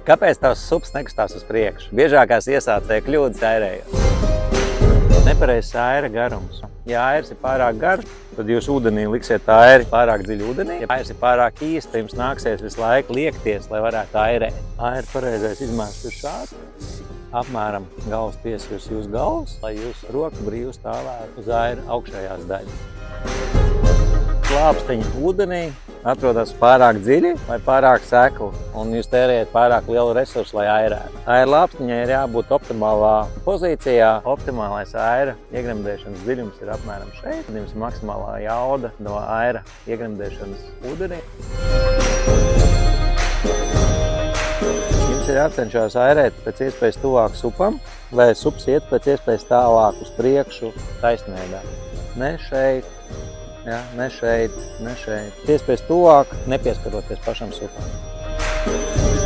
Kāpēc tavs sups nekustās uz priekšu? Biežākās iesācēja kļūdas airējot. Nepareizs aira garums. Ja airs ir pārāk garš, tad jūs ūdenī liksiet airi pārāk dziļi ūdenī. Ja airs ir pārāk īsts, tad jums nāksies visu laiku liekties, lai varētu airēt. Aira pareizais izmērs ir šāds. Apmēram galvas piesvirs jūsu galvas, lai jūsu roka brīvi stāvētu uz aira augšējās daļas. Lāpstiņa ūdenī atrodas pārāk dziļi vai pārāk sekli, un jūs tērējat pārāk lielu resursu, lai airētu. Aira lāpstiņai ir jābūt optimālā pozīcijā. Optimālais aira iegremdēšanas dziļums ir apmēram šeit. Tad jums ir maksimālā jauda no aira iegremdēšanas ūdenī. Jums ir jācenšas airēt pēc iespējas tuvāk supam, lai sups iet pēc iespējas tālāk uz priekšu taisnveidā. Ne šeit. Ja, ne šeit, ne šeit. Iespējas tuvāk, nepieskaroties pašam supam.